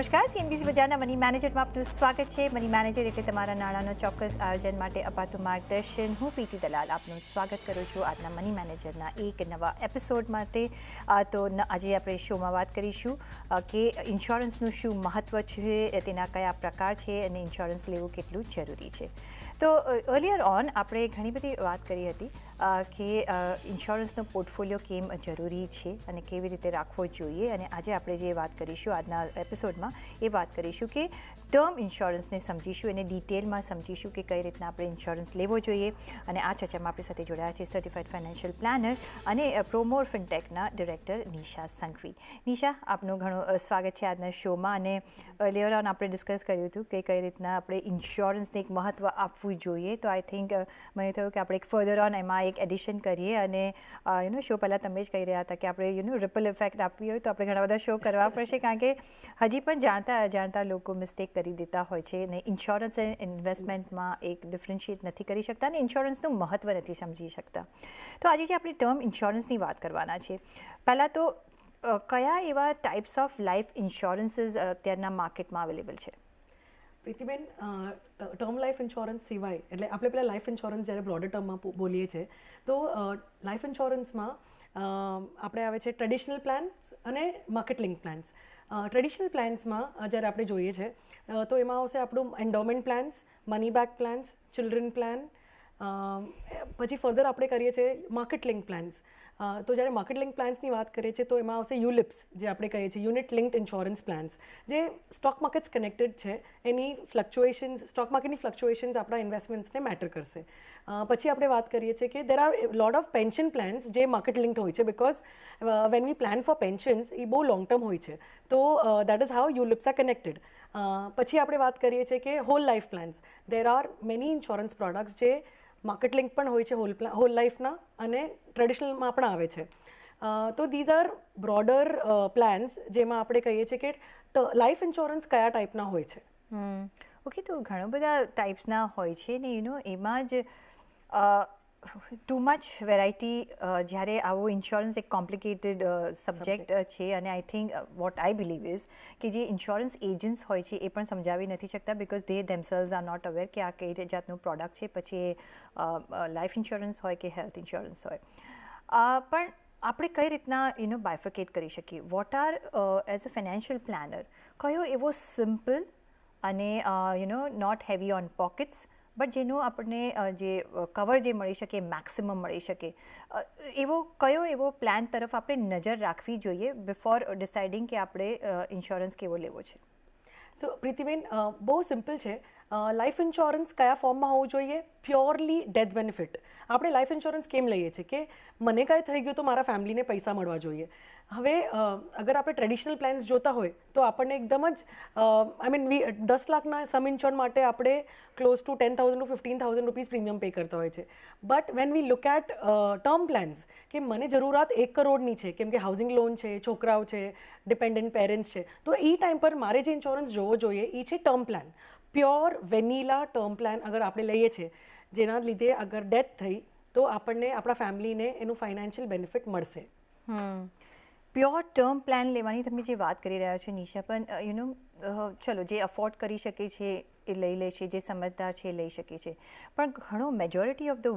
નમસ્કાર, સીએનબીસી બજારના મની મેનેજરમાં આપનું સ્વાગત છે. મની મેનેજર એટલે તમારા નાણાંનો ચોક્કસ આયોજન માટે અપાતું માર્ગદર્શન. હું પ્રીતિ દલાલ આપનું સ્વાગત કરું છું આજના મની મેનેજરના એક નવા એપિસોડ માટે. તો આજે આપણે શોમાં વાત કરીશું કે ઇન્સ્યોરન્સનું શું મહત્ત્વ છે, તેના કયા પ્રકાર છે અને ઇન્સ્યોરન્સ લેવું કેટલું જરૂરી છે. તો અર્લિયર ઓન આપણે ઘણી બધી વાત કરી હતી કે ઇન્સ્યોરન્સનો પોર્ટફોલિયો કેમ જરૂરી છે અને કેવી રીતે રાખવો જોઈએ. અને આજે આપણે જે વાત કરીશું આજના એપિસોડમાં એ વાત કરીશું કે ટર્મ ઇન્સ્યોરન્સને સમજીશું, એને ડિટેલમાં સમજીશું કે કઈ રીતના આપણે ઇન્સ્યોરન્સ લેવો જોઈએ. અને આ ચર્ચામાં આપણી સાથે જોડાયા છે સર્ટિફાઈડ ફાઇનાન્શિયલ પ્લાનર અને પ્રોમોર ફિનટેકના ડિરેક્ટર નિશા સંઘવી. નિશા, આપનું ઘણું સ્વાગત છે આજના શોમાં. અને અર્લિયર ઓન આપણે ડિસ્કસ કર્યું હતું કે કઈ રીતના આપણે ઇન્સ્યોરન્સને એક મહત્ત્વ આપવું જોઈએ. તો આઈ થિંક મને થયું કે આપણે એક ફર્ધર ઓન એમાં એક એડિશન કરીએ. અને શો પહેલાં તમે જ કહી રહ્યા હતા કે આપણે રિપલ ઇફેક્ટ આપવી હોય તો આપણે ઘણા બધા શો કરવા પડશે, કારણ કે હજી પણ જાણતા અજાણતા લોકો મિસ્ટેક કરી દેતા હોય છે અને ઇન્સ્યોરન્સ અને ઇન્વેસ્ટમેન્ટમાં એક ડિફરન્શિએટ નથી કરી શકતા અને ઇન્સ્યોરન્સનું મહત્ત્વ નથી સમજી શકતા. તો આજે જે આપણે ટર્મ ઇન્સ્યોરન્સની વાત કરવાના છે, પહેલાં તો કયા એવા ટાઈપ્સ ઓફ લાઈફ ઇન્સ્યોરન્સીસ અત્યારના માર્કેટમાં અવેલેબલ છે? પ્રીતિબેન, ટર્મ લાઈફ ઇન્સ્યોરન્સ સિવાય, એટલે આપણે પેલા લાઈફ ઇન્સ્યોરન્સ જ્યારે બ્રોડર ટર્મમાં બોલીએ છીએ, તો લાઈફ ઇન્સ્યોરન્સમાં આપણે આવે છે ટ્રેડિશનલ પ્લાન્સ અને માર્કેટ લિંક પ્લાન્સ. ટ્રેડિશનલ પ્લાન્સમાં જ્યારે આપણે જોઈએ છે તો એમાં આવશે આપણું endowment plans, money back plans, children plan. પછી ફર્ધર આપણે કરીએ છીએ માર્કેટ લિંક પ્લાન્સ. તો જ્યારે માર્કેટ લિંક પ્લાન્સની વાત કરીએ છીએ તો એમાં આવશે યુલિપ્સ, જે આપણે કહીએ છીએ યુનિટ લિંક્ડ ઇન્સ્યોરન્સ પ્લાન્સ, જે સ્ટોક માર્કેટ્સ કનેક્ટેડ છે. એની ફ્લક્ચ્યુએશન્સ, સ્ટોક માર્કેટની ફ્લક્ચ્યુએશન્સ આપણા ઇન્વેસ્ટમેન્ટ્સને મેટર કરશે. પછી આપણે વાત કરીએ છીએ કે there are lot of pension plans જે માર્કેટ લિંક્ડ હોય છે, because when we plan for pensions એ બહુ લોંગ ટર્મ હોય છે. તો that is how ULIPs are connected. પછી આપણે વાત કરીએ છીએ કે whole life plans. There are many insurance products જે માર્કેટ લિંક પણ હોય છે હોલ લાઈફના અને ટ્રેડિશનલમાં પણ આવે છે. તો ધીઝ આર બ્રોડર પ્લાન્સ જેમાં આપણે કહીએ છીએ કે લાઈફ ઇન્સ્યોરન્સ કયા ટાઈપના હોય છે. ઓકે, તો ઘણા બધા ટાઈપ્સના હોય છે ને એમાં જ ટુ મચ વેરાયટી. જ્યારે આવો ઇન્સ્યોરન્સ એક કોમ્પ્લિકેટેડ સબ્જેક્ટ છે અને I think what I believe is કે જે ઇન્સ્યોરન્સ એજન્ટ્સ હોય છે એ પણ સમજાવી નથી શકતા, because they themselves are not aware કે આ કઈ જાતનું પ્રોડક્ટ છે, પછી લાઈફ ઇન્સ્યોરન્સ હોય કે હેલ્થ ઇન્સ્યોરન્સ હોય. પણ આપણે કઈ રીતના બાયફર્કેટ કરી શકીએ? What are as a financial planner કયો એવો સિમ્પલ અને not heavy on pockets but જેનું આપણને જે કવર જે મળી શકે મેક્સિમમ મળી શકે, કયો એવો પ્લાન તરફ આપણે નજર રાખવી જોઈએ બિફોર ડિસાઇડિંગ કે આપણે ઇન્સ્યોરન્સ કેવો લેવો છે? સો પ્રીતિબેન, બહુ સિમ્પલ છે. લાઈફ ઇન્સ્યોરન્સ કયા ફોર્મમાં હોવું જોઈએ? Purely death benefit. આપણે લાઈફ ઇન્સ્યોરન્સ કેમ લઈએ છીએ કે મને કાંઈ થઈ ગયું તો મારા ફેમિલીને પૈસા મળવા જોઈએ. હવે અગર આપણે ટ્રેડિશનલ પ્લાન્સ જોતા હોય તો આપણને એકદમ જ આઈ મીન 10 લાખના સમ ઇન્શ્યોર માટે આપણે close to 10,000 to 15,000 rupees premium pay કરતા હોય છે. But when we look at term plans, કે મને જરૂરિયાત 1 કરોડની છે કેમ કે હાઉસિંગ લોન છે, છોકરાઓ છે, ડિપેન્ડન્ટ પેરેન્ટ્સ છે, તો એ ટાઈમ પર મારે જે ઇન્સ્યોરન્સ જોવો જોઈએ એ છે term plan. Pure vanilla term plan અગર આપણે લઈએ છીએ, જેના લીધે અગર ડેથ થઈ તો આપણને આપણા ફેમિલીને એનું ફાઇનાન્શિયલ બેનિફિટ મળશે. પ્યોર ટર્મ પ્લાન લેવાની તમે જે વાત કરી રહ્યા છો નિશા, પણ ચલો જે અફોર્ડ કરી શકે છે એ લઈ લે છે, જે સમજદાર છે એ લઈ શકે છે, પણ ઘણો મેજોરિટી ઓફ ધ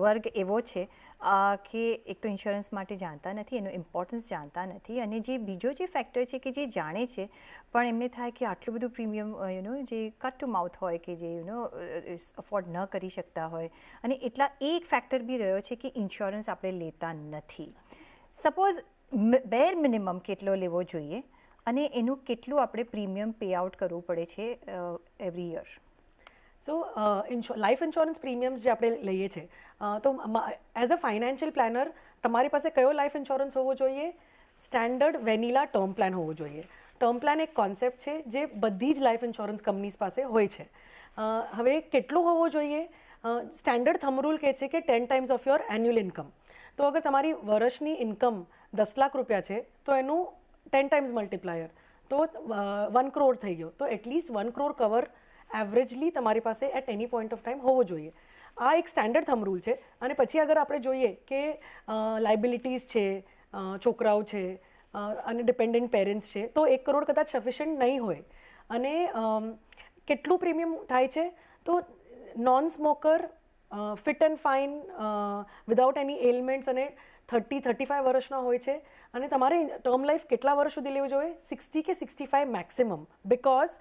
વર્ગ એવો છે કે એક તો ઇન્સ્યોરન્સ માટે જાણતા નથી, એનું ઇમ્પોર્ટન્સ જાણતા નથી, અને જે બીજો જે ફેક્ટર છે કે જે જાણે છે પણ એમને થાય કે આટલું બધું પ્રીમિયમ જે કટ ટુ માઉથ હોય કે જે અફોર્ડ ન કરી શકતા હોય, અને એટલા એક ફેક્ટર બી રહ્યો છે કે ઇન્સ્યોરન્સ આપણે લેતા નથી. સપોઝ બેર મિનિમમ કેટલો લેવો જોઈએ અને એનું કેટલું આપણે પ્રીમિયમ પે આઉટ કરવું પડે છે એવરી યર? સો લાઈફ ઇન્સ્યોરન્સ પ્રીમિયમ્સ જે આપણે લઈએ છીએ, તો એઝ અ ફાઇનાન્શિયલ પ્લાનર તમારી પાસે કયો લાઈફ ઇન્સ્યોરન્સ હોવો જોઈએ? સ્ટેન્ડર્ડ વેનીલા ટર્મ પ્લાન હોવો જોઈએ. ટર્મ પ્લાન એક કોન્સેપ્ટ છે જે બધી જ લાઈફ ઇન્સ્યોરન્સ કંપનીઝ પાસે હોય છે. હવે કેટલું હોવો જોઈએ? સ્ટેન્ડર્ડ થંબ રૂલ કહે છે કે 10 times of your annual income. તો અગર તમારી વર્ષની ઇન્કમ 10 લાખ રૂપિયા છે તો એનું 10 times મલ્ટીપ્લાયર તો 1 crore થઈ ગયો. તો એટલીસ્ટ 1 crore કવર એવરેજલી તમારી પાસે at any point of time હોવો જોઈએ. આ એક સ્ટેન્ડર્ડ થંબ રૂલ છે. અને પછી અગર આપણે જોઈએ કે લાયબિલિટીઝ છે, છોકરાઓ છે, અને ડિપેન્ડન્ટ પેરેન્ટ્સ છે તો 1 કરોડ કદાચ સફિશિયન્ટ નહીં હોય. અને કેટલું પ્રીમિયમ થાય છે તો non smoker, fit and fine, without any elements અને 30-35 વર્ષના હોય છે. અને તમારે ટર્મ લાઈફ કેટલા વર્ષ સુધી લેવું જોઈએ? 60 કે 65 મેક્સિમમ. બિકોઝ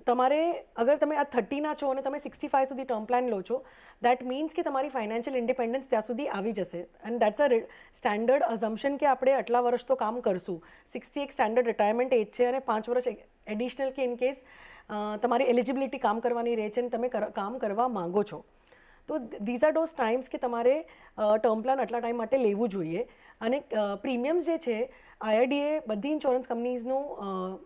તમારે અગર તમે આ 30ના છો અને તમે 65 સુધી ટર્મ પ્લાન લો છો, દેટ મીન્સ કે તમારી ફાઇનાન્શિયલ ઇન્ડિપેન્ડન્સ ત્યાં સુધી આવી જશે. And that's a standard assumption કે આપણે આટલા વર્ષ તો કામ કરશું. 60 એક સ્ટેન્ડર્ડ રિટાયરમેન્ટ એજ છે અને 5 વર્ષ એડિશનલ કે ઇન કેસ તમારી એલિજિબિલિટી કામ કરવાની રહે છે અને તમે કામ કરવા માંગો છો. તો ધીઝ આર ડોઝ ટાઈમ્સ કે તમારે ટર્મ પ્લાન આટલા ટાઈમ માટે લેવું જોઈએ. અને પ્રીમિયમ્સ જે છે, IRDA બધી ઇન્સ્યોરન્સ કંપનીઝનું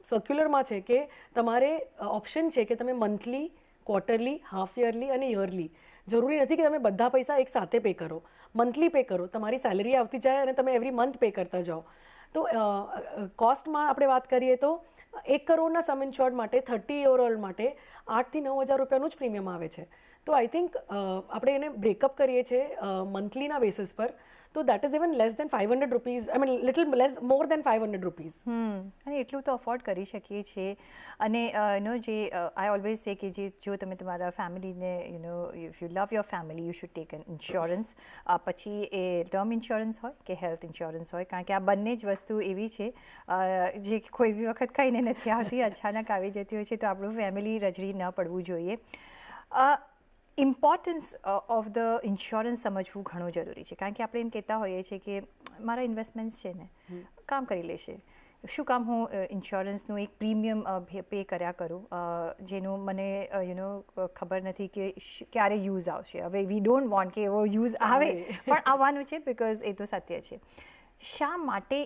સર્ક્યુલરમાં છે કે તમારે ઓપ્શન છે કે તમે મંથલી, ક્વાર્ટરલી, હાફ યરલી અને યરલી, જરૂરી નથી કે તમે બધા પૈસા એક સાથે પે કરો. મંથલી પે કરો, તમારી સેલરી આવતી જાય અને તમે એવરી મંથ પે કરતા જાઓ. તો કોસ્ટમાં આપણે વાત કરીએ તો 1 કરોડના સમ ઇન્શ્યોર્ડ માટે 30 યર ઓલ્ડ માટે 8,000 થી 9,000 રૂપિયાનું જ પ્રીમિયમ આવે છે. તો આઈ થિંક આપણે એને બ્રેકઅપ કરીએ છીએ મંથલીના બેસિસ પર, તો that is even less than 500 rupees, I mean little less more than 500 rupees. અને એટલું તો અફોર્ડ કરી શકીએ છીએ. અને જે આઈ ઓલવેઝ સે કે જો તમે તમારા ફેમિલીને if you love your family, you should take N insurance. પછી એ ટર્મ ઇન્શ્યોરન્સ હોય કે હેલ્થ ઇન્શ્યોરન્સ હોય, કારણ કે આ બંને જ વસ્તુ એવી છે જે કોઈ બી વખત કહીને નથી આવતી, અચાનક આવી જતી હોય છે. તો આપણું ફેમિલી રજડી ન પડવું જોઈએ. ઇમ્પોર્ટન્સ ઓફ ધ ઇન્શ્યોરન્સ સમજવું ઘણું જરૂરી છે. કારણ કે આપણે એમ કહેતા હોઈએ છીએ કે મારા ઇન્વેસ્ટમેન્ટ્સ છે ને, કામ કરી લેશે, શું કામ હું ઇન્શ્યોરન્સનું એક પ્રીમિયમ પે કર્યા કરું જેનું મને ખબર નથી કે ક્યારે યુઝ આવશે. હવે વી ડોન્ટ વોન્ટ કે એવો યુઝ આવે, પણ આવવાનું છે, બિકોઝ એ તો સત્ય છે. શા માટે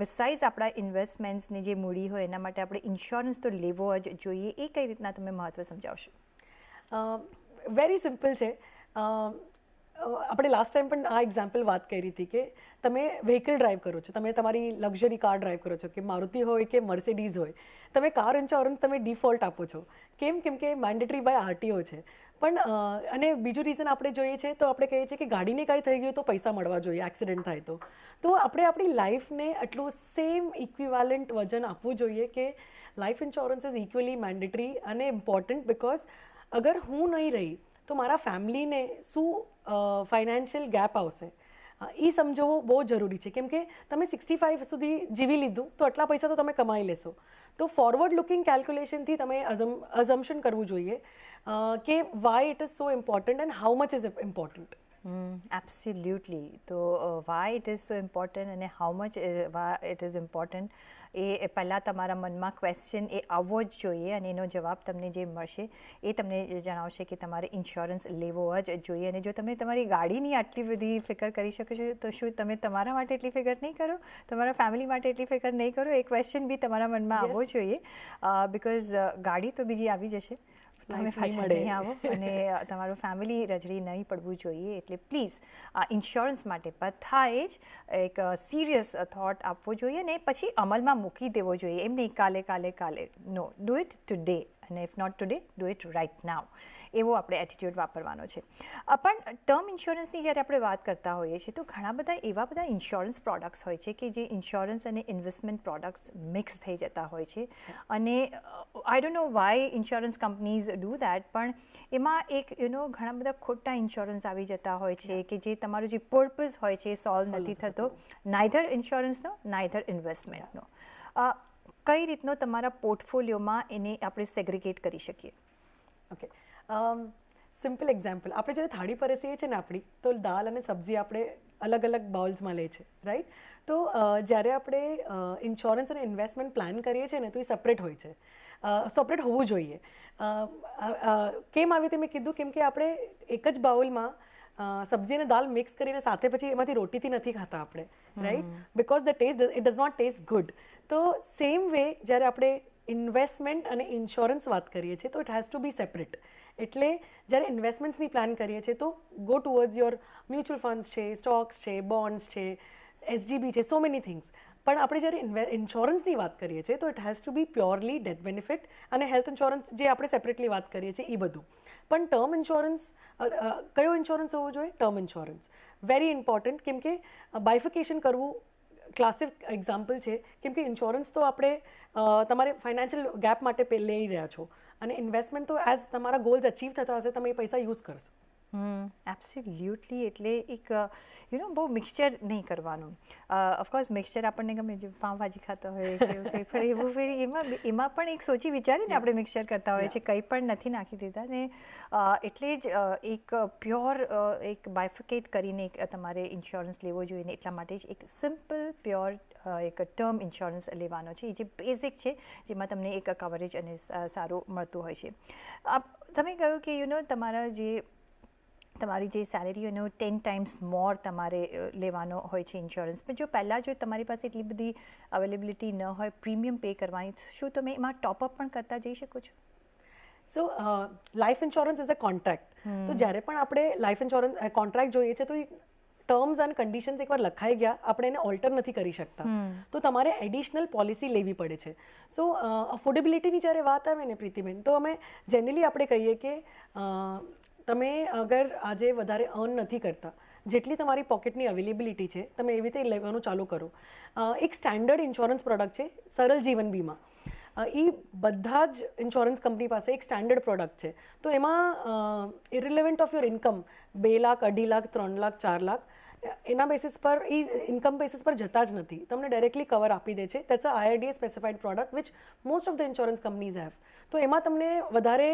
બિસાઇડ્સ આપણા ઇન્વેસ્ટમેન્ટ્સની જે મૂડી હોય એના માટે આપણે ઇન્શ્યોરન્સ તો લેવો જ જોઈએ? એ કઈ રીતના તમે મહત્ત્વ સમજાવશો? વેરી સિમ્પલ છે. આપણે લાસ્ટ ટાઈમ પણ આ એક્ઝામ્પલ વાત કરી હતી કે તમે વ્હીકલ ડ્રાઈવ કરો છો, તમે તમારી લક્ઝરી કાર ડ્રાઈવ કરો છો, કે મારુતિ હોય કે મર્સિડીઝ હોય, તમે કાર ઇન્સ્યોરન્સ તમે ડિફોલ્ટ આપો છો. કેમ કે મેન્ડેટરી બાય RTO છે. પણ અને બીજું રીઝન આપણે જોઈએ છે તો આપણે કહીએ છીએ કે ગાડીને કાંઈ થઈ ગયું તો પૈસા મળવા જોઈએ, એક્સિડન્ટ થાય તો. તો આપણે આપણી લાઈફને આટલું સેમ ઇક્વિવેલન્ટ વજન આપવું જોઈએ કે life insurance is equally mandatory અને ઇમ્પોર્ટન્ટ. બિકોઝ અગર હું નહીં રહી તો મારા ફેમિલીને શું ફાઇનાન્શિયલ ગેપ આવશે, એ સમજવું બહુ જરૂરી છે. કેમ કે તમે 65 સુધી જીવી લીધું તો આટલા પૈસા તો તમે કમાઈ લેશો. તો ફોરવર્ડ લુકિંગ કેલ્ક્યુલેશનથી તમે અઝમ્પશન કરવું જોઈએ કે why it is so important and how much is important. Absolutely. તો why it is so important અને how much it is important, એ પહેલાં તમારા મનમાં ક્વેશ્ચન એ આવવો જ જોઈએ. અને એનો જવાબ તમને જે મળશે એ તમને જણાવશે કે તમારે ઇન્શ્યોરન્સ લેવો જ જોઈએ. અને જો તમે તમારી ગાડીની આટલી બધી ફિકર કરી શકો છો, તો શું તમે તમારા માટે એટલી ફિકર નહીં કરો? તમારા ફેમિલી માટે એટલી ફિકર નહીં કરો? એ ક્વેશ્ચન બી તમારા મનમાં આવવો જોઈએ. બિકોઝ ગાડી તો બીજી આવી જશે, તમે પાછા નહીં આવો અને તમારું ફેમિલી રજડી નહીં પડવું જોઈએ. એટલે પ્લીઝ આ ઇન્શ્યોરન્સ માટે બધાએ જ એક સિરિયસ થોટ આપવો જોઈએ અને પછી અમલમાં મૂકી દેવો જોઈએ. એમ નહીં કાલે. નો, ડુ ઇટ ટુડે, અને if not today, do it right now. એવો આપણે એટીટ્યૂડ વાપરવાનો છે. પણ ટર્મ ઇન્શ્યોરન્સની જ્યારે આપણે વાત કરતા હોઈએ છીએ તો ઘણા બધા એવા બધા ઇન્શ્યોરન્સ પ્રોડક્ટ્સ હોય છે કે જે ઇન્શ્યોરન્સ અને ઇન્વેસ્ટમેન્ટ પ્રોડક્ટ્સ મિક્સ થઈ જતા હોય છે. અને I don't know why insurance companies do that, પણ એમાં એક ઘણા બધા ખોટા ઇન્શ્યોરન્સ આવી જતા હોય છે કે જે તમારો જે પર્પઝ હોય છે એ સોલ્વ નથી થતો, નાઇધર ઇન્શ્યોરન્સનો નાઇધર ઇન્વેસ્ટમેન્ટનો. કઈ રીતનો તમારા પોર્ટફોલિયોમાં એને આપણે સેગ્રિગેટ કરી શકીએ? ઓકે, સિમ્પલ એક્ઝામ્પલ, આપણે જ્યારે થાળી પરેસીએ છીએ ને આપણી, તો દાલ અને સબ્જી આપણે અલગ અલગ બાઉલ્સમાં લે છે, રાઈટ? તો જ્યારે આપણે ઇન્શ્યોરન્સ અને ઇન્વેસ્ટમેન્ટ પ્લાન કરીએ છીએ ને તો એ સેપરેટ હોય છે, સેપરેટ હોવું જોઈએ. કેમ આવી રીતે મેં કીધું, કેમ કે આપણે એક જ બાઉલમાં સબ્જી અને દાલ મિક્સ કરીને સાથે પછી એમાંથી રોટીથી નથી ખાતા આપણે, right? Because the taste it does not taste good. તો સેમ વે જ્યારે આપણે ઇન્વેસ્ટમેન્ટ અને ઇન્શ્યોરન્સ વાત કરીએ છીએ તો it has to be separate. એટલે જ્યારે ઇન્વેસ્ટમેન્ટ્સની પ્લાન કરીએ છીએ તો go towards your mutual funds છે, સ્ટોક્સ છે, બોન્ડ્સ છે, SGB છે, સો મેની થિંગ્સ. પણ આપણે જ્યારે ઇન્શ્યોરન્સની વાત કરીએ છીએ તો it has to be purely death benefit અને હેલ્થ ઇન્શ્યોરન્સ જે આપણે સેપરેટલી વાત કરીએ છીએ એ બધું. પણ ટર્મ ઇન્શ્યોરન્સ, કયો ઇન્શ્યોરન્સ હોવો જોઈએ? Term insurance very important. કેમ કે બાયફિકેશન કરવું ક્લાસિક એક્ઝામ્પલ છે, કેમ કે ઇન્સ્યોરન્સ તો આપણે તમારે ફાઇનાન્શિયલ ગેપ માટે લઈ રહ્યા છો, અને ઇન્વેસ્ટમેન્ટ તો એઝ તમારા ગોલ્સ અચીવ થતા હશે તમે એ પૈસા યુઝ કરશો. એબ્સોલ્યુટલી. એટલે એક બહુ મિક્સચર નહીં કરવાનું. ઓફકોર્સ મિક્સચર આપણને ગમે, જે પાઉંભાજી ખાતા હોય કે પણ એવું ફરી એમાં પણ એક સોચી વિચારીને આપણે મિક્સચર કરતા હોય છે, કંઈ પણ નથી નાખી દેતા ને. એટલે જ એક પ્યોર એક બાયફિકેટ કરીને એક તમારે ઇન્સ્યોરન્સ લેવો જોઈએ ને. એટલા માટે જ એક સિમ્પલ પ્યોર એક ટર્મ ઇન્સ્યોરન્સ લેવાનો છે, જે બેઝિક છે, જેમાં તમને એક કવરેજ અને સારું મળતું હોય છે. તમે કહ્યું કે તમારી જે સેલેરી એનો 10 times મોર તમારે લેવાનો હોય છે ઇન્સ્યોરન્સ. પણ જો પહેલાં જો તમારી પાસે એટલી બધી અવેલેબિલિટી ન હોય પ્રીમિયમ પે કરવાની, શું તમે એમાં ટોપઅપ પણ કરતા જઈ શકો છો? So life insurance is a contract. તો જ્યારે પણ આપણે લાઈફ ઇન્સ્યોરન્સ કોન્ટ્રાક્ટ જોઈએ છે, તો ટર્મ્સ એન્ડ કન્ડિશન્સ એકવાર લખાઈ ગયા, આપણે એને ઓલ્ટર નથી કરી શકતા. તો તમારે એડિશનલ પોલિસી લેવી પડે છે. સો અફોર્ડેબિલિટીની જ્યારે વાત આવે ને પ્રીતિબેન, તો અમે જનરલી આપણે કહીએ કે તમે અગર આજે વધારે અર્ન નથી કરતા, જેટલી તમારી પોકેટની અવેલેબિલિટી છે તમે એવી રીતે લેવાનું ચાલુ કરો. એક સ્ટેન્ડર્ડ ઇન્સ્યોરન્સ પ્રોડક્ટ છે સરલ જીવન વીમા. એ બધા જ ઇન્સ્યોરન્સ કંપની પાસે એક સ્ટેન્ડર્ડ પ્રોડક્ટ છે. તો એમાં irrelevant of your income 2 lakh, 2.5 lakh, 3 lakh, 4 lakh એના બેસિસ પર, એ ઇન્કમ બેસિસ પર જતા જ નથી, તમને ડાયરેક્ટલી કવર આપી દે છે. That's a IRDA specified product which most of the insurance companies have. તો એમાં તમને વધારે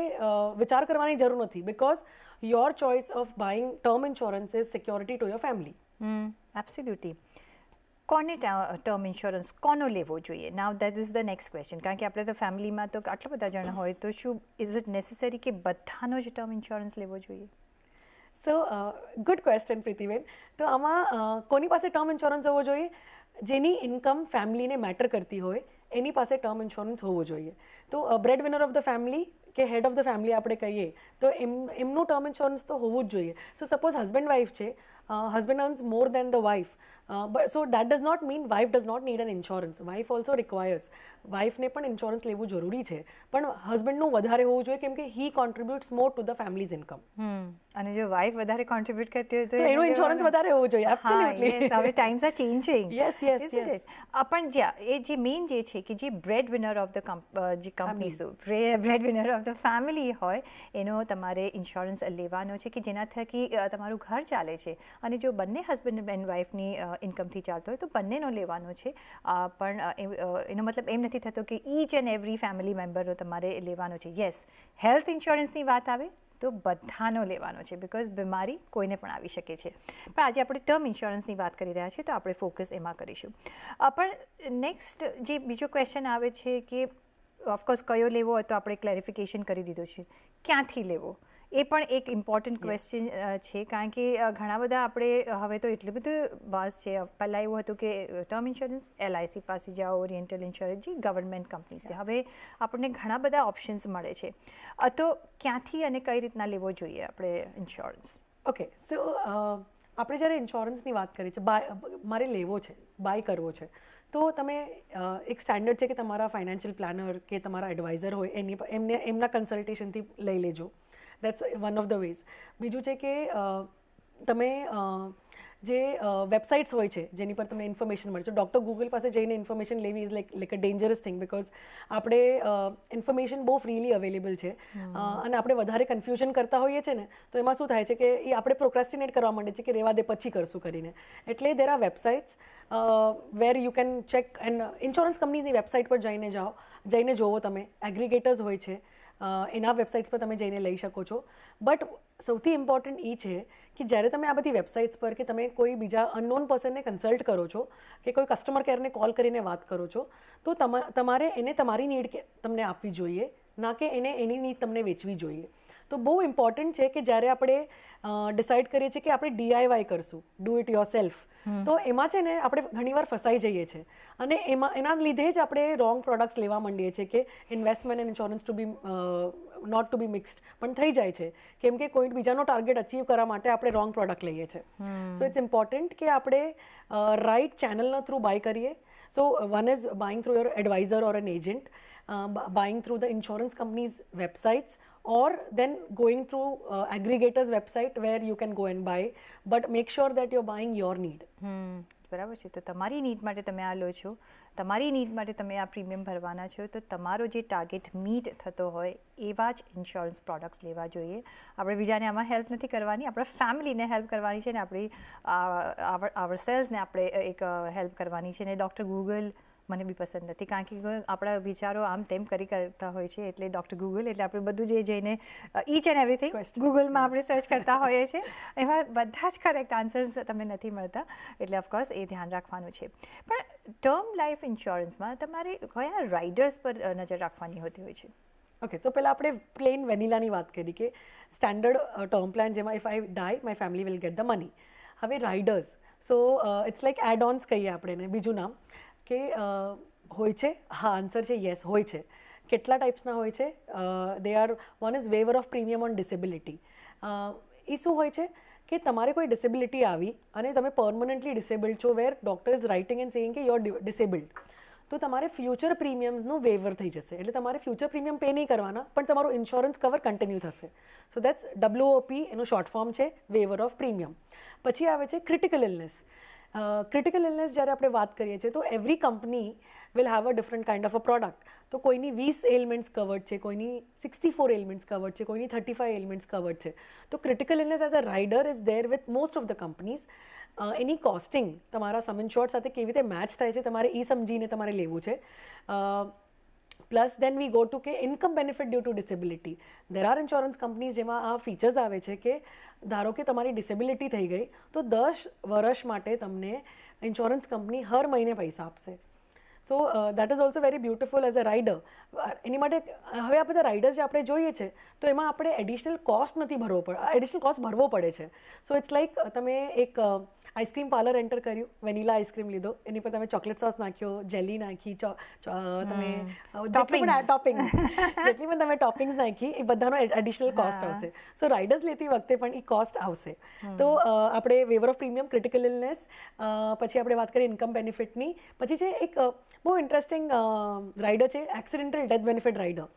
વિચાર કરવાની જરૂર નથી, because your choice of buying term insurance is security to your family. Absolutely. કોને ટર્મ ઇન્સ્યોરન્સ કોનો લેવો જોઈએ? Now that is the next question. કારણ કે આપણે તો ફેમિલીમાં તો આટલા બધા જણા હોય, તો શું ઇઝ ઇટ નેસેસરી કે બધાનો જ ટર્મ ઇન્સ્યોરન્સ લેવો જોઈએ? સો ગુડ ક્વેશ્ચન પ્રીતિબેન. તો આમાં કોની પાસે ટર્મ ઇન્સ્યોરન્સ હોવો જોઈએ? જેની ઇન્કમ ફેમિલીને મેટર કરતી હોય એની પાસે ટર્મ ઇન્સ્યોરન્સ હોવો જોઈએ. તો bread winner of the family કે હેડ ઓફ ધ ફેમિલી આપણે કહીએ તો એમનું ટર્મ ઇન્સ્યોરન્સ તો હોવું જ જોઈએ. સો સપોઝ હસબન્ડ વાઇફ છે, husband earns more than the wife, but so that does not mean wife does not need an insurance. Wife also requires, wife ને પણ ઇન્સ્યોરન્સ લેવું જરૂરી છે, પણ હસબન્ડનું વધારે હોવું જોઈએ, કેમ કે he contributes more to the family's income. અને જો વાઇફ વધારે કોન્ટ્રીબ્યુટ કરતી હોય તો એનું ઇન્સ્યોરન્સ વધારે હોવું જોઈએ. એબ્સોલ્યુટલી. હવે ટાઈમ્સ આર ચેન્જિંગ. યસ. પણ એ જે મેઇન જે છે કે જે બ્રેડ વિનર ઓફ ધ જે company, bread winner of the family હોય, એનો તમારે ઇન્સ્યોરન્સ લેવાનો છે કે જેના થકી તમારું ઘર ચાલે છે. અને જો બંને હસબન્ડ એન્ડ વાઇફની ઇન્કમથી ચાલતો હોય તો બંનેનો લેવાનો છે. પણ એનો મતલબ એમ નથી થતો કે ઈચ એન્ડ એવરી ફેમિલી મેમ્બરનો તમારે લેવાનો છે. યસ, હેલ્થ ઇન્સ્યોરન્સની વાત આવે તો બધાનો લેવાનો છે, બિકોઝ બીમારી કોઈને પણ આવી શકે છે. પણ આજે આપણે ટર્મ ઇન્સ્યોરન્સની વાત કરી રહ્યા છીએ, તો આપણે ફોકસ એમાં કરીશું. પણ નેક્સ્ટ જે બીજો ક્વેશ્ચન આવે છે કે ઓફકોર્સ કયો લેવો હોય, તો આપણે ક્લેરિફિકેશન કરી દીધું છે. ક્યાંથી લેવો એ પણ એક ઇમ્પોર્ટન્ટ ક્વેશ્ચન છે, કારણ કે ઘણા બધા આપણે હવે તો એટલું બધું વાસ છે. પહેલાં એવું હતું કે ટર્મ ઇન્સ્યોરન્સ LIC પાસે જાઓ, ઓરિએન્ટલ ઇન્સ્યોરન્સ, જે ગવર્મેન્ટ કંપની છે. હવે આપણને ઘણા બધા ઓપ્શન્સ મળે છે. તો ક્યાંથી અને કઈ રીતના લેવો જોઈએ આપણે ઇન્સ્યોરન્સ? ઓકે, સો આપણે જ્યારે ઇન્સ્યોરન્સની વાત કરી છે, મારે લેવો છે, બાય કરવો છે, તો તમે એક સ્ટેન્ડર્ડ છે કે તમારા ફાઇનાન્શિયલ પ્લાનર કે તમારા એડવાઇઝર હોય એમના કન્સલ્ટેશનથી લઈ લેજો. That's one of the ways. બીજું છે કે તમે જે વેબસાઇટ્સ હોય છે જેની પર તમને ઇન્ફોર્મેશન મળે છે, ડૉક્ટર ગૂગલ પાસે જઈને ઇન્ફોર્મેશન લેવી is like a dangerous thing, because આપણે ઇન્ફોર્મેશન બહુ ફ્રીલી અવેલેબલ છે, અને આપણે વધારે કન્ફ્યુઝન કરતા હોઈએ છીએ ને, તો એમાં શું થાય છે કે એ આપણે પ્રોક્રેસ્ટિનેટ કરવા માંડે છે કે રહેવા દે, પછી કરશું કરીને. એટલે there are websites where you can check, and insurance કંપનીઝની વેબસાઇટ પર જઈને જોવો તમે. એગ્રીગેટર્સ હોય છે, એના વેબસાઇટ્સ પર તમે જઈને લઈ શકો છો. બટ સૌથી ઇમ્પોર્ટન્ટ એ છે કે જ્યારે તમે આ બધી વેબસાઇટ્સ પર કે તમે કોઈ બીજા અનનોન પર્સનને કન્સલ્ટ કરો છો કે કોઈ કસ્ટમર કેરને કોલ કરીને વાત કરો છો, તો તમારે એને તમારી નીડ તમને આપવી જોઈએ, ના કે એને એની નીડ તમને વેચવી જોઈએ. તો બહુ ઇમ્પોર્ટન્ટ છે કે જ્યારે આપણે ડિસાઇડ કરીએ છીએ કે આપણે DIY કરશું, ડુ ઇટ યોર સેલ્ફ, તો એમાં છે ને આપણે ઘણીવાર ફસાઈ જઈએ છીએ, અને એના લીધે જ આપણે રોંગ પ્રોડક્ટ્સ લેવા માંડીએ છીએ કે investment and insurance to be not to be mixed પણ થઈ જાય છે, કેમ કે કોઈ બીજાનો ટાર્ગેટ અચીવ કરવા માટે આપણે રોંગ પ્રોડક્ટ લઈએ છીએ. સો ઇટ્સ ઇમ્પોર્ટન્ટ કે આપણે રાઇટ ચેનલના થ્રુ બાય કરીએ. So one is buying through your adviser or an agent, buying through the insurance company's websites, or then going through aggregators website where you can go and buy, but make sure that you're buying your need. બરાબર છે. તો તમારી need માટે તમે આ લો છો, તમારી need માટે તમે આ પ્રીમિયમ ભરવાના છો, તો તમારો જે ટાર્ગેટ મીટ થતો હોય એવા જ ઇન્સ્યોરન્સ પ્રોડક્ટ્સ લેવા જોઈએ. આપણે બીજાને આમાં હેલ્પ નથી કરવાની, આપણા ફેમિલીને હેલ્પ કરવાની છે ને આપણી આવર સેલ્સને આપણે એક હેલ્પ કરવાની છે. ને ડૉક્ટર ગૂગલ મને બી પસંદ નથી, કારણ કે આપણા વિચારો આમ તેમ કરતા હોય છે. એટલે ડૉક્ટર ગૂગલ એટલે આપણે બધું જે જઈને ઈચ એન્ડ એવરીથિંગ ગૂગલમાં આપણે સર્ચ કરતા હોઈએ છીએ, એમાં બધા જ કરેક્ટ આન્સર્સ તમને નથી મળતા. એટલે ઓફકોર્સ એ ધ્યાન રાખવાનું છે. પણ ટર્મ લાઈફ ઇન્સ્યોરન્સમાં તમારે કયા રાઇડર્સ પર નજર રાખવાની હોતી હોય છે? ઓકે, તો પહેલાં આપણે પ્લેન વેનીલાની વાત કરી કે સ્ટેન્ડર્ડ ટર્મ પ્લાન જેમાં if I die my family will get the money. હવે riders, so it's like add ons કહીએ આપણે એને, બીજું નામ કે હોય છે. હા, આન્સર છે યસ, હોય છે. કેટલા ટાઈપ્સના હોય છે? They are, one is waiver of premium on disability. એ શું હોય છે કે તમારે કોઈ ડિસેબિલિટી આવી અને તમે પરમનન્ટલી ડિસેબલ્ડ છો, where doctor is writing and saying કે યુ આર ડિસેબલ્ડ, તો તમારે ફ્યુચર પ્રીમિયમ્સનું વેવર થઈ જશે. એટલે તમારે ફ્યુચર પ્રીમિયમ પે નહીં કરવાના, પણ તમારું ઇન્સ્યોરન્સ કવર કન્ટિન્યુ થશે. સો દેટ્સ WOP, એનું શોર્ટ ફોર્મ છે વેવર ઓફ પ્રીમિયમ. પછી આવે છે ક્રિટિકલ ઇલનેસ. ક્રિટિકલ ઇલનેસ જ્યારે આપણે વાત કરીએ છીએ તો every company will have a different kind of a product. તો કોઈની 20 એલિમેન્ટ્સ કવર્ડ છે, કોઈની 64 એલિમેન્ટ્સ કવર્ડ છે, કોઈની 35 એલિમેન્ટ્સ કવર્ડ છે. તો critical illness as a rider is there with most of the companies. Any costing તમારા સમ ઇન્શ્યોર્ડ સાથે કેવી રીતે મેચ થાય છે તમારે એ સમજીને તમારે લેવું છે. Plus then we go to કે income benefit due to disability. There are insurance companies જેમાં આ ફીચર્સ આવે છે કે ધારો કે તમારી ડિસેબિલિટી થઈ ગઈ તો 10 વર્ષ માટે તમને ઇન્સ્યોરન્સ કંપની હર મહિને પૈસા આપશે. So that is also very beautiful as a rider. એની માટે હવે આ બધા રાઇડર્સ જે આપણે જોઈએ છે તો એમાં આપણે એડિશનલ કોસ્ટ નથી ભરવો પડે, એડિશનલ કોસ્ટ ભરવો પડે છે. સો ઇટ્સ લાઈક તમે એક આઈસ્ક્રીમ પાર્લર એન્ટર કર્યું, વેનીલા આઈસ્ક્રીમ લીધો, એની પર તમે ચોકલેટ સોસ નાખ્યો, જેલી નાખી, તમે જેટલી પણ તમે ટોપિંગ્સ નાખી એ બધાનો એડિશનલ કોસ્ટ આવશે. સો રાઇડર્સ લેતી વખતે પણ એ કોસ્ટ આવશે. તો આપણે waiver of premium, critical illness, પછી આપણે વાત કરીએ ઇન્કમ બેનિફિટની. પછી છે એક બહુ ઇન્ટરેસ્ટિંગ રાઇડર છે એક્સિડેન્ટલ ડેથ બેનિફિટ રાઇડર.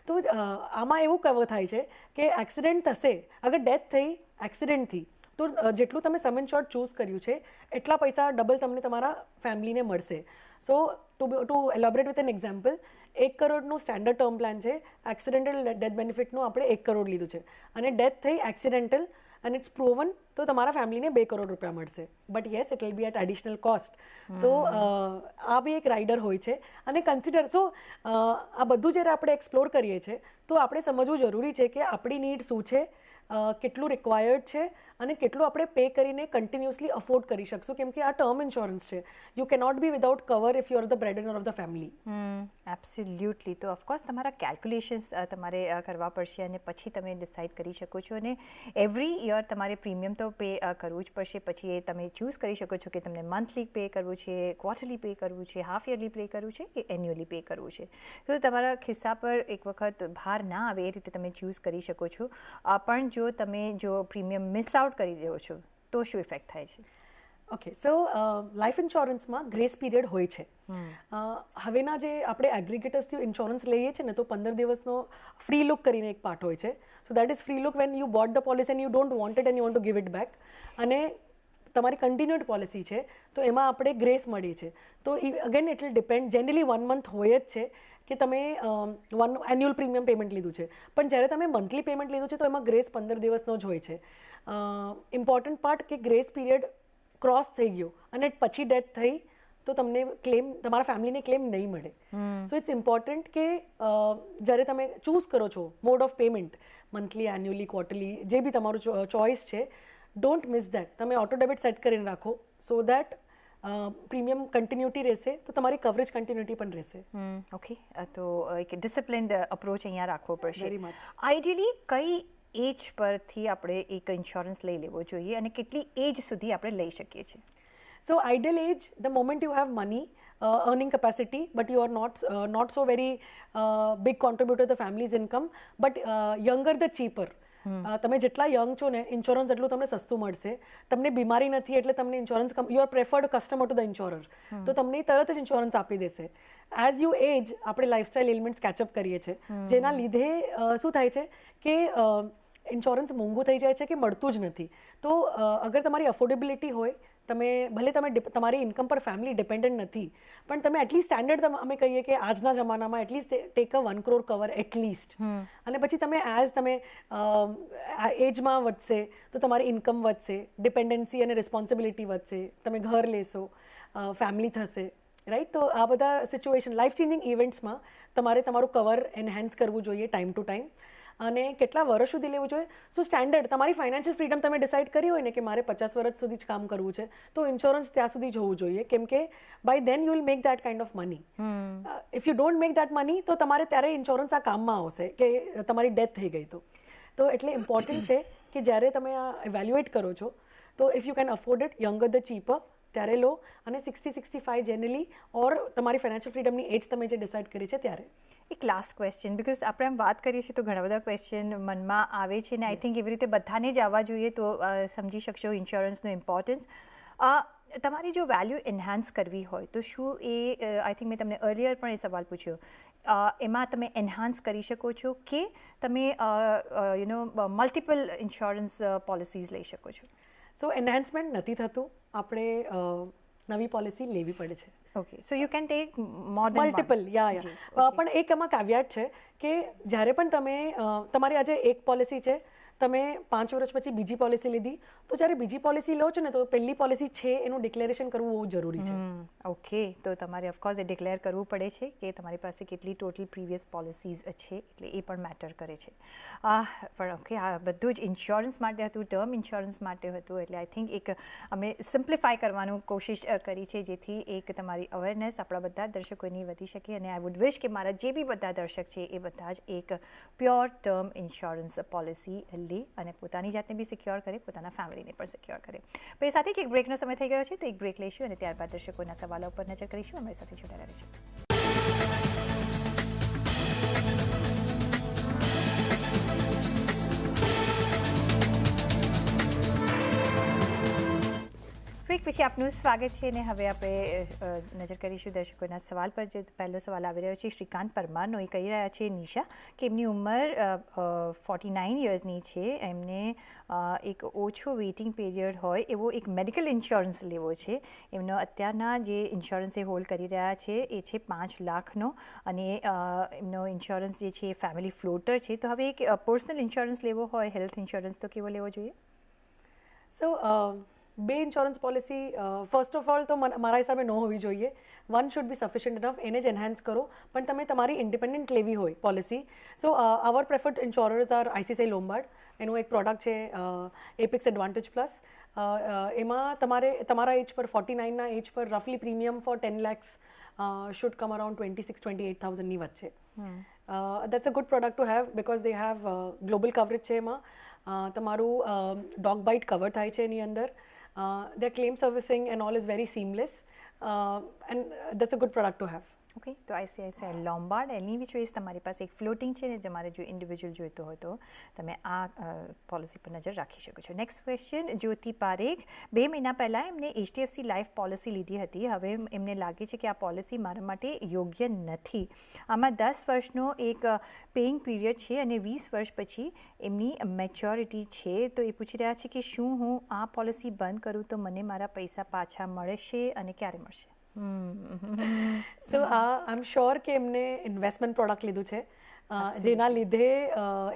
તો આમાં એવું કહેવું થાય છે કે એક્સિડન્ટ થશે, અગર ડેથ થઈ એક્સિડન્ટથી, તો જેટલું તમે સમ ઇન્શ્યોર્ડ ચૂઝ કર્યું છે એટલા પૈસા ડબલ તમને તમારા ફેમિલીને મળશે. સો two elaborate with an example, 1 કરોડનું સ્ટેન્ડર્ડ ટર્મ પ્લાન છે, એક્સિડેન્ટલ ડેથ બેનિફિટનું આપણે 1 કરોડ લીધું છે અને ડેથ થઈ એક્સિડેન્ટલ અને ઇટ્સ પ્રૂવન, તો તમારા ફેમિલીને 2 કરોડ રૂપિયા મળશે. But yes, it will be at additional cost. તો આ બી એક રાઇડર હોય છે. અને કન્સિડર, સો આ બધું જ્યારે આપણે એક્સપ્લોર કરીએ છીએ તો આપણે સમજવું જરૂરી છે કે આપણી નીડ શું છે, કેટલું રિક્વાયર્ડ છે અને કેટલું આપણે પે કરીને કન્ટિન્યુઅસલી અફોર્ડ કરી શકશું. કેમ કે આ ટર્મ ઇન્સ્યોરન્સ છે, you cannot be without cover if you are the breadwinner of the family. Absolutely. તો ઓફકોર્સ તમારા કેલ્ક્યુલેશન્સ તમારે કરવા પડશે અને પછી તમે ડિસાઇડ કરી શકો છો. અને એવરી યર તમારે પ્રીમિયમ તો પે કરવું જ પડશે. પછી એ તમે ચૂઝ કરી શકો છો કે તમને મંથલી પે કરવું છે, ક્વાર્ટરલી પે કરવું છે, હાફ યરલી પે કરવું છે કે એન્યુઅલી પે કરવું છે. તો તમારા ખિસ્સા પર એક વખત ભાર ના આવે એ રીતે તમે ચૂઝ કરી શકો છો. પણ જો પ્રીમિયમ મિસ આઉટ કરી રહ્યો છો તો શું ઇફેક્ટ થાય છે? ઓકે, સો લાઈફ ઇન્સ્યોરન્સમાં ગ્રેસ પીરિયડ હોય છે. હવેના જે આપણે એગ્રીગેટર્સથી ઇન્સ્યોરન્સ લઈએ છીએ ને તો 15 દિવસનો ફ્રી લુક કરીને એક પાર્ટ હોય છે. સો that is free look when you boat the policy and you don't want it and you want to give it back. અને તમારી કન્ટિન્યુડ પોલિસી છે તો એમાં આપણે ગ્રેસ મળીએ છીએ. તો again it will depend, generally 1 month હોય જ છે કે તમે એન્યુઅલ પ્રીમિયમ પેમેન્ટ લીધું છે, પણ જ્યારે તમે મંથલી પેમેન્ટ લીધું છે તો એમાં ગ્રેસ 15 દિવસનો જ હોય છે. ઇમ્પોર્ટન્ટ પાર્ટ કે ગ્રેસ પીરિયડ ક્રોસ થઈ ગયો અને પછી ડેથ થઈ તો તમને ક્લેમ, તમારા ફેમિલીને ક્લેમ નહીં મળે. સો ઇટ્સ ઇમ્પોર્ટન્ટ કે જ્યારે તમે ચૂઝ કરો છો mode of payment, monthly, annually, quarterly, જે બી તમારું ચોઇસ છે, ડોન્ટ મિસ દેટ. તમે ઓટો ડેબિટ સેટ કરીને રાખો સો દેટ પ્રીમિયમ કન્ટિન્યુટી રહેશે તો તમારી કવરેજ કન્ટિન્યુટી પણ રહેશે. ઓકે, તો એક ડિસિપ્લિન્ડ અપ્રોચ અહીંયા રાખવો પડશે. Very much. આઈડિયલી કઈ એજ પરથી આપણે એક ઇન્સ્યોરન્સ લઈ લેવો જોઈએ અને કેટલી એજ સુધી આપણે લઈ શકીએ છીએ? So ideal age, the moment you have money, earning capacity, but you are not so very big contributor to the family's income, but younger the cheaper. તમે જેટલા યંગ છો ને ઇન્સ્યોરન્સ એટલું તમને સસ્તું મળશે. તમને બીમારી નથી એટલે તમને insurance, you are preferred customer to the insurer, તો તમને તરત જ ઇન્સ્યોરન્સ આપી દેશે. એઝ યુ એજ આપણે લાઇફસ્ટાઇલ એલિમેન્ટ્સ કેચઅપ કરીએ છીએ, જેના લીધે શું થાય છે કે ઇન્સ્યોરન્સ મોંઘું થઈ જાય છે કે મળતું જ નથી. તો અગર તમારી અફોર્ડેબિલિટી હોય તમે ભલે તમારી ઇન્કમ પર ફેમિલી ડિપેન્ડન્ટ નથી, પણ તમે એટલીસ્ટ સ્ટેન્ડર્ડ અમે કહીએ કે આજના જમાનામાં at least take a 1 crore cover at least. અને પછી તમે તમે એજમાં વધશે તો તમારી ઇન્કમ વધશે, ડિપેન્ડન્સી અને રિસ્પોન્સિબિલિટી વધશે, તમે ઘર લેશો, ફેમિલી થશે, રાઈટ. તો આ બધા સિચ્યુએશન લાઈફ ચેન્જિંગ ઇવેન્ટ્સમાં તમારે તમારું કવર એનહેન્સ કરવું જોઈએ ટાઈમ ટુ ટાઈમ. અને કેટલા વર્ષ સુધી લેવું જોઈએ? સો સ્ટેન્ડર્ડ તમારી ફાઇનાન્શિયલ ફ્રીડમ તમે ડિસાઇડ કરી હોય ને કે મારે 50 વર્ષ સુધી જ કામ કરવું છે, તો ઇન્સ્યોરન્સ ત્યાં સુધી જ હોવું જોઈએ, કેમ કે by then you will make that kind of money. If you don't make that money તો તમારે ત્યારે ઇન્સ્યોરન્સ આ કામમાં આવશે કે તમારી ડેથ થઈ ગઈ તો એટલે ઇમ્પોર્ટન્ટ છે કે જ્યારે તમે આ ઇવેલ્યુએટ કરો છો તો if you can afford it, younger the cheaper, ત્યારે લો. અને 60-65 જનરલી ઓર તમારી ફાઇનાન્શિયલ ફ્રીડમની એજ તમે જે ડિસાઇડ કરી છે ત્યારે. એક લાસ્ટ ક્વેશ્ચન, બિકોઝ આપણે એમ વાત કરીએ છીએ તો ઘણા બધા ક્વેશ્ચન મનમાં આવે છે ને આઈ થિંક એવી રીતે બધાને જ આવવા જોઈએ તો સમજી શકશો ઇન્સ્યોરન્સનું ઇમ્પોર્ટન્સ. તમારી જો વેલ્યુ એન્હાન્સ કરવી હોય તો શું એ આઈ થિંક મેં તમને અર્લિયર પણ એ સવાલ પૂછ્યો, એમાં તમે એન્હાન્સ કરી શકો છો કે તમે મલ્ટિપલ ઇન્સ્યોરન્સ પોલિસીઝ લઈ શકો છો? સો એન્હાન્સમેન્ટ નથી થતું, આપણે નવી પોલિસી લેવી પડે છે. Okay, so you can take more than multiple, પણ એક એમાં કાવ્યાટ છે કે જ્યારે પણ તમે તમારી આજે એક પોલિસી છે, તમે 5 વર્ષ પછી બીજી પોલિસી લીધી, તો જ્યારે બીજી પોલિસી લો છો ને તો પહેલી પોલિસી છે એનું ડિક્લેરેશન કરવું બહુ જરૂરી છે. ઓકે, તો તમારે ઓફકોર્સ એ ડિક્લેર કરવું પડે છે કે તમારી પાસે કેટલી ટોટલ પ્રીવિયસ પોલિસીઝ છે, એટલે એ પણ મેટર કરે છે. પણ ઓકે, આ બધું જ ઇન્સ્યોરન્સ માટે હતું, ટર્મ ઇન્સ્યોરન્સ માટે હતું, એટલે આઈ થિંક એક અમે સિમ્પ્લિફાય કરવાનું કોશિશ કરી છે જેથી એક તમારી અવેરનેસ આપણા બધા દર્શકોની વધી શકે. અને આઈ વુડ વિશ કે મારા જે બી બધા દર્શક છે એ બધા જ એક પ્યોર ટર્મ ઇન્સ્યોરન્સ પોલિસી અને પોતાની જાતને બી સિક્યોર કરે, પોતાના ફેમિલીને પણ સિક્યોર કરે. પણ એ સાથે જ એક બ્રેકનો સમય થઈ ગયો છે, તો એક બ્રેક લઈશું અને ત્યારબાદ દર્શકોના સવાલો પર નજર કરીશું. અમારી સાથે જોડાયેલા રહીશું. બ્રેક પછી આપનું સ્વાગત છે અને હવે આપણે નજર કરીશું દર્શકોના સવાલ પર. જે પહેલો સવાલ આવી રહ્યો છે શ્રીકાંત પરમારનો. એ કહી રહ્યા છે નિશા કે એમની ઉંમર 49 યર્સની છે, એમને એક ઓછો વેઇટિંગ પીરિયડ હોય એવો એક મેડિકલ ઇન્સ્યોરન્સ લેવો છે. એમનો અત્યારના જે ઇન્સ્યોરન્સ એ હોલ્ડ કરી રહ્યા છે એ છે 5 લાખનો અને એમનો ઇન્સ્યોરન્સ જે છે એ ફેમિલી ફ્લોટર છે. તો હવે એક પર્સનલ ઇન્સ્યોરન્સ લેવો હોય, હેલ્થ ઇન્સ્યોરન્સ, તો કેવો લેવો જોઈએ? સો બે insurance policy first of all તો મારા હિસાબે ન હોવી જોઈએ. One should be sufficient enough, એને જ એન્હાન્સ કરો. પણ તમે તમારી ઇન્ડિપેન્ડન્ટ લેવી હોય પોલિસી, સો અવર પ્રેફર્ડ ઇન્સ્યોરર્સ આર ICICI લોમ્બાર્ડ. એનું એક પ્રોડક્ટ છે એપિક્સ એડવાન્ટેજ પ્લસ. એમાં તમારા એજ પર 49ના એજ પર રફલી premium for 10 lakhs should come around 26,000-28,000ની વચ્ચે. That's a good product to have because they have global coverage છે. એમાં તમારું ડોગ બાઇટ કવર થાય છે એની અંદર. Their claim servicing and all is very seamless, and that's a good product to have. Okay, તો ICICI Lombard એની બી choice તમારી પાસે એક ફ્લોટિંગ છે ને, તમારે જો ઇન્ડિવિજ્યુઅલ જોઈતો હોય તો તમે આ પોલિસી પર નજર રાખી શકો છો. નેક્સ્ટ ક્વેશ્ચન જ્યોતિ પારેખ. 2 મહિના પહેલાં એમને HDFC લાઈફ પોલિસી લીધી હતી. હવે એમને લાગે છે કે આ પોલિસી મારા માટે યોગ્ય નથી. આમાં 10 વર્ષનો એક પેઇંગ પીરિયડ છે અને 20 વર્ષ પછી એમની મેચ્યોરિટી છે. તો એ પૂછી રહ્યા છે કે શું હું આ પોલિસી બંધ કરું તો મને મારા પૈસા પાછા મળશે અને ક્યારે મળશે? સો આઈ એમ શ્યોર કે એમને ઇન્વેસ્ટમેન્ટ પ્રોડક્ટ લીધું છે, જેના લીધે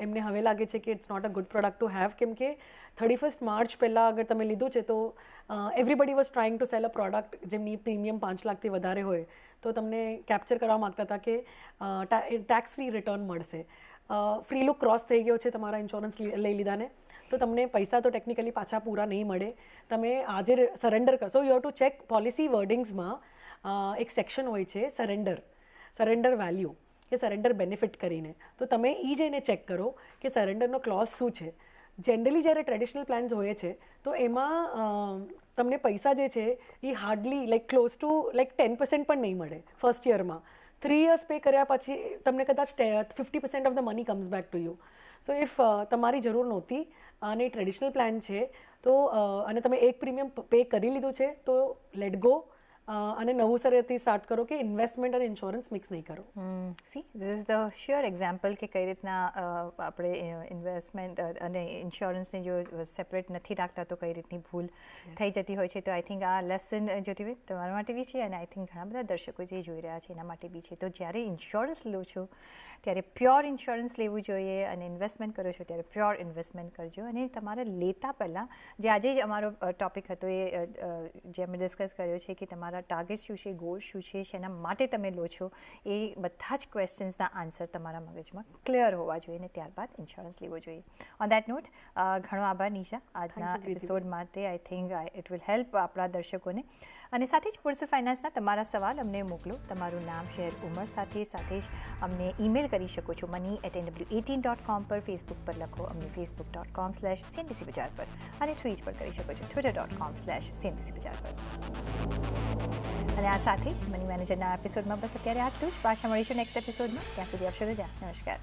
એમને હવે લાગે છે કે it's not a good product to have. કેમ કે 31 માર્ચ પહેલાં અગર તમે લીધું છે તો everybody was trying to sell a product જેમની પ્રીમિયમ 5 લાખથી વધારે હોય, તો તમને કેપ્ચર કરવા માગતા હતા કે ટેક્સ ફ્રી રિટર્ન મળશે. ફ્રી લુક ક્રોસ થઈ ગયો છે તમારા ઇન્સ્યોરન્સ લઈ લીધાને, તો તમને પૈસા તો ટેકનિકલી પાછા પૂરા નહીં મળે. તમે આજે સરેન્ડર કરશો, you have to check policy વર્ડિંગ્સમાં એક સેક્શન હોય છે સરેન્ડર વેલ્યુ કે સરેન્ડર બેનિફિટ કરીને. તો તમે એ જઈને ચેક કરો કે સરેન્ડરનો ક્લોઝ શું છે. જનરલી જ્યારે ટ્રેડિશનલ પ્લાન્સ હોય છે તો એમાં તમને પૈસા જે છે એ hardly like close to like 10% પણ નહીં મળે ફર્સ્ટ યરમાં. 3 years પે કર્યા પછી તમને કદાચ 50% of the money comes back to you. So if તમારી જરૂર નહોતી અને ટ્રેડિશનલ પ્લાન છે તો અને તમે એક પ્રીમિયમ પે કરી લીધું છે તો લેટ ગો. અને નવું સરેથી સ્ટાર્ટ કરો કે ઇન્વેસ્ટમેન્ટ અને ઇન્સ્યોરન્સ મિક્સ નહીં કરો. See this is the sure example કે કઈ રીતના આપણે ઇન્વેસ્ટમેન્ટ અને ઇન્સ્યોરન્સને જો સેપરેટ નથી રાખતા તો કઈ રીતની ભૂલ થઈ જતી હોય છે. તો આઈ થિંક આ લેસન જ્યોતિબેન તમારા માટે બી છે અને આઈ થિંક ઘણા બધા દર્શકો જે જોઈ રહ્યા છે એના માટે બી છે. તો જ્યારે ઇન્સ્યોરન્સ લો છો ત્યારે પ્યોર ઇન્સ્યોરન્સ લેવું જોઈએ અને ઇન્વેસ્ટમેન્ટ કરો છો ત્યારે પ્યોર ઇન્વેસ્ટમેન્ટ કરજો. અને તમારે લેતા પહેલાં જે આજે જ અમારો ટૉપિક હતો એ જે અમે ડિસ્કસ કર્યો છે કે તમારા ટાર્ગેટ શું છે, ગોલ શું છે, શેના માટે તમે લો છો, એ બધા જ ક્વેશ્ચન્સના આન્સર તમારા મગજમાં ક્લિયર હોવા જોઈએ અને ત્યારબાદ ઇન્સ્યોરન્સ લેવો જોઈએ. ઓન દેટ નોટ ઘણો આભાર નિશા આજના એપિસોડ માટે. I think it will help આપણા દર્શકોને. અને સાથે જ પુરસુર ફાઇનાન્સના તમારા સવાલ અમને મોકલો. તમારું નામ, શહેર, ઉંમર સાથે જ અમને ઈમેલ કરી શકો છો money@nw18.com પર. ફેસબુક પર લખો અમને facebook.com/CNBC બજાર પર અને ટ્વીટ પર કરી શકો છો twitter.com/CNBC બજાર પર. અને આ સાથે જ મની મેનેજરના એપિસોડમાં બસ અત્યારે આટલું જ. પાછા મળીશું નેક્સ્ટ એપિસોડમાં. ત્યાં સુધી આપશો રજા. નમસ્કાર.